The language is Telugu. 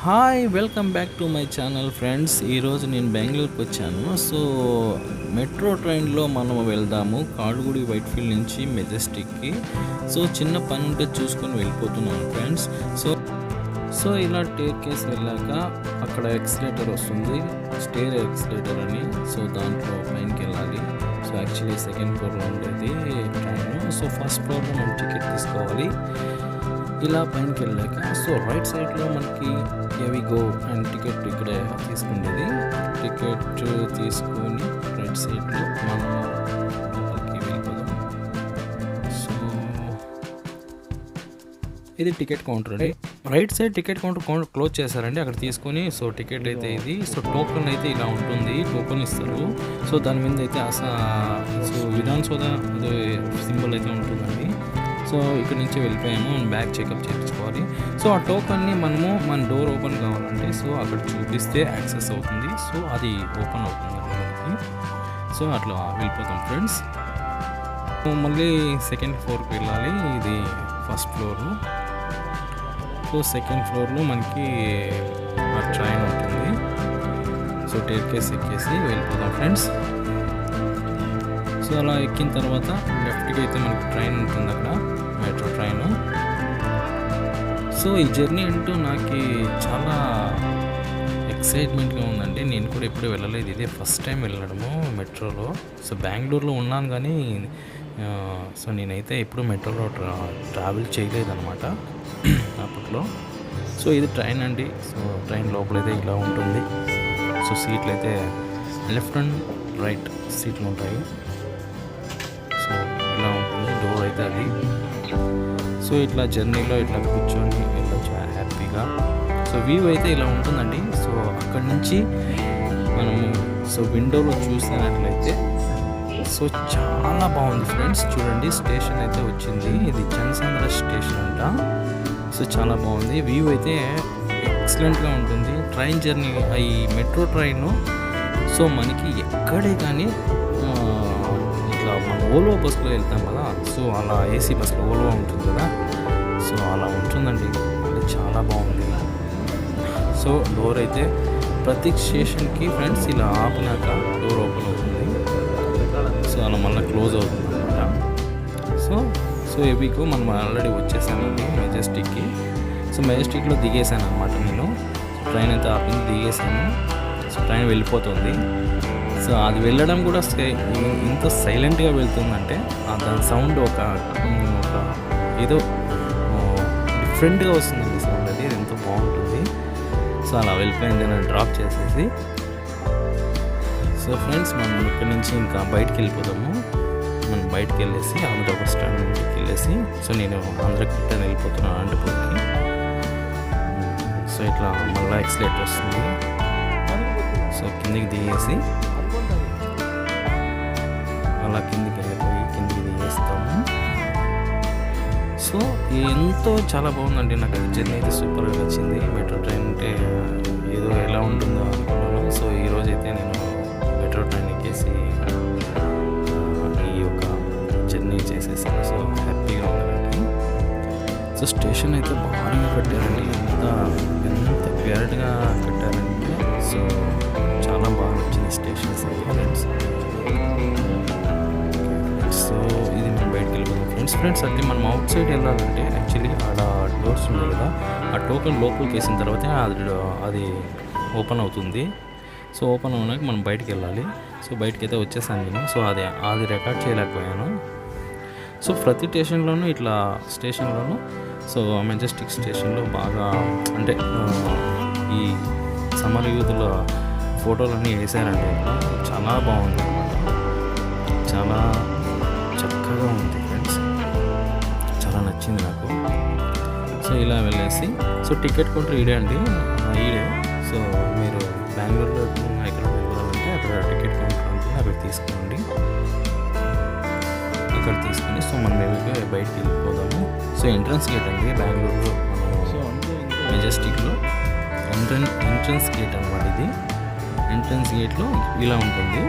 Hi welcome back to my channel friends. ఈరోజు నేను బెంగళూరుకి వచ్చాను. సో మెట్రో ట్రైన్లో మనం వెళ్దాము కాడుగుడి వైట్ఫీల్డ్ నుంచి మెజెస్టిక్కి. సో చిన్న పని ఉంటే చూసుకొని వెళ్ళిపోతున్నాను ఫ్రెండ్స్. సో ఇలా టేక్ కేసు వెళ్ళాక అక్కడ ఎక్సిలేటర్ వస్తుంది, స్టేర్ ఎక్సిలేటర్ అని. సో దాంట్లో పైనకి వెళ్ళాలి. సో యాక్చువల్లీ సెకండ్ ఫ్లోర్లో ఉండేది ట్రైన్. సో ఫస్ట్ ఫ్లోర్లో మనం టికెట్ తీసుకోవాలి. ఇలా పైనకి వెళ్ళాక సో రైట్ సైడ్లో మనకి గో అండ్ టికెట్ ఇక్కడే తీసుకునేది. టికెట్ తీసుకొని రైట్ సైడ్లో మనం లోపలికి వెళ్ళిపోదాం. సో ఇది టికెట్ కౌంటర్ అండి. Right side ticket counter close చేశారండి. అక్కడ తీసుకొని సో టికెట్ అయితే ఇది. సో టోకెన్ అయితే ఇలా ఉంటుంది, టోకెన్ ఇస్తారు. సో దాని మీద అయితే సో విధాన్ సోదా అదే సింబల్ అయితే ఉంటుందండి. సో ఇక్కడ నుంచి వెళ్ళిపోయాము, బ్యాగ్ చెకప్ చేయించుకోవాలి. సో ఆ టోకన్ని మనము మన డోర్ ఓపెన్ కావాలంటే సో అక్కడ చూపిస్తే యాక్సెస్ అవుతుంది. సో అది ఓపెన్ అవుతుంది మనకి. సో అట్లా వెళ్ళిపోతాం ఫ్రెండ్స్. మళ్ళీ సెకండ్ ఫ్లోర్కి వెళ్ళాలి. ఇది ఫస్ట్ ఫ్లోరు. సో సెకండ్ ఫ్లోర్లో మనకి ఆ ట్రైన్ ఉంటుంది. సో టేక్ కేస్ ఎక్కేసి వెళ్ళిపోతాం ఫ్రెండ్స్. సో అలా ఎక్కిన తర్వాత లెఫ్ట్కి అయితే మనకి ట్రైన్ ఉంటుంది, అక్కడ మెట్రో ట్రైన్. సో ఈ జర్నీ అంటూ నాకు చాలా ఎక్సైట్మెంట్గా ఉందండి. నేను కూడా ఎప్పుడూ వెళ్ళలేదు, ఇదే ఫస్ట్ టైం వెళ్ళడము మెట్రోలో. సో బెంగళూరులో ఉన్నాను కానీ సో నేనైతే ఎప్పుడు మెట్రోలో ట్రావెల్ చేయలేదన్నమాట అప్పట్లో. సో ఇది ట్రైన్ అండి. సో ట్రైన్ లోపలైతే ఇలా ఉంటుంది. సో సీట్లు అయితే లెఫ్ట్ అండ్ రైట్ సీట్లు ఉంటాయి. సో ఇలా ఉంటుంది డోర్ అయితే అది. సో ఇట్లా జర్నీలో ఇట్లా కూర్చొని వెళ్ళొచ్చు హ్యాపీగా. సో వ్యూ అయితే ఇలా ఉంటుందండి. సో అక్కడి నుంచి మనము సో విండోలో చూసినట్లయితే సో చాలా బాగుంది ఫ్రెండ్స్. చూడండి స్టేషన్ అయితే వచ్చింది, ఇది జనసాంద్ర స్టేషన్ అంట. సో చాలా బాగుంది, వ్యూ అయితే ఎక్సలెంట్గా ఉంటుంది. ట్రైన్ జర్నీ ఈ మెట్రో ట్రైన్ సో మనకి ఎక్కడే కానీ ఇట్లా మనం ఓల్వో బస్సులో వెళ్తాం కదా, సో అలా ఏసీ బస్సులో ఓల్వో ఉంటుంది కదా, సో అలా ఉంటుందండి. అంటే చాలా బాగుంది. సో డోర్ అయితే ప్రతి స్టేషన్కి ఫ్రెండ్స్ ఇలా ఆపినాక డోర్ ఓపెన్ అవుతుంది. సో అలా మళ్ళీ క్లోజ్ అవుతుంది అనమాట. సో ఎవికు మనం ఆల్రెడీ వచ్చేసానండి మెజెస్టిక్కి. సో మెజెస్టిక్లో దిగేసాను అనమాట నేను. ట్రైన్ అయితే ఆపింది, దిగేసాను. సో ట్రైన్ వెళ్ళిపోతుంది. సో అది వెళ్ళడం కూడా ఇంత సైలెంట్గా వెళ్తుందంటే దాని సౌండ్ ఒక ఏదో డిఫరెంట్గా వస్తుందండి సౌండ్. అది ఎంతో బాగుంటుంది. సో అలా వెళ్ళిపోయింది, నేను డ్రాప్ చేసేసి. సో ఫ్రెండ్స్ మనం ఇక్కడి నుంచి ఇంకా బయటికి వెళ్ళిపోతాము. మనం బయటికి వెళ్ళేసి ఆంధ్రప్రదేశ్ స్టాండ్ నుండికి వెళ్ళేసి సో నేను ఆంధ్రకి వెళ్ళిపోతున్నాను అనంతపూర్కి. సో ఇట్లా మళ్ళీ ఎక్సిలేటర్ వస్తుంది. సో కిందికి దిగేసి అలా కిందికి వెళ్ళిపోయి కిందికి దిగేస్తాము. సో ఎంతో చాలా బాగుందండి. నాకు అది జర్నీ అయితే సూపర్గా వచ్చింది. మెట్రో ట్రైన్ అంటే ఏదో ఎలా ఉంటుందో అనుకున్నాను. సో ఈరోజైతే నేను మెట్రో ట్రైన్ ఎక్కేసి ఈ యొక్క జర్నీ చేసేసాను. సో హ్యాపీగా ఉందండి. సో స్టేషన్ అయితే బాగా కట్టారండి, ఎంత క్లియర్గా కట్టారంటే సో చాలా బాగా వచ్చింది స్టేషన్స్ ఫ్రెండ్స్. సో ఇది మనం బయటకు వెళ్ళిపోతాం ఫ్రెండ్స్. అంటే మనం అవుట్ సైడ్ వెళ్ళాలంటే యాక్చువల్లీ ఆడ డోర్స్ ఉన్నాయి కదా, ఆ టోకెన్ లోపలికి వేసిన తర్వాత అది ఓపెన్ అవుతుంది. సో ఓపెన్ అవ్వడానికి మనం బయటికి వెళ్ళాలి. సో బయటకి అయితే వచ్చేసాను నేను. సో అది రికార్డ్ చేయలేకపోయాను. సో ప్రతి స్టేషన్లోనూ ఇట్లా స్టేషన్లోనూ సో మెజెస్టిక్ స్టేషన్లో బాగా అంటే ఈ సమర యూత్ల ఫోటోలన్నీ వేసారండి. చాలా బాగుంది అనమాట, చాలా చక్కగా ఉంది ఫ్రెండ్స్, చాలా నచ్చింది నాకు. సో ఇలా వెళ్ళేసి సో టికెట్ కౌంటర్ ఈడే అండి, ఈడే. సో మీరు బెంగళూరులో ఎక్కడ వెళ్ళాలంటే అక్కడ టికెట్ కౌంటర్ ఉంటుంది, అక్కడ తీసుకోండి. అక్కడ తీసుకొని సో మనం బయటికి వెళ్ళిపోదాము. సో ఎంట్రన్స్ గేట్ అండి బెంగళూరులో మెజెస్టిక్లో ఎంట్రన్స్ గేట్ అనమాట ఇది. ఎంట్రన్స్ గేట్లో ఇలా ఉంటుంది.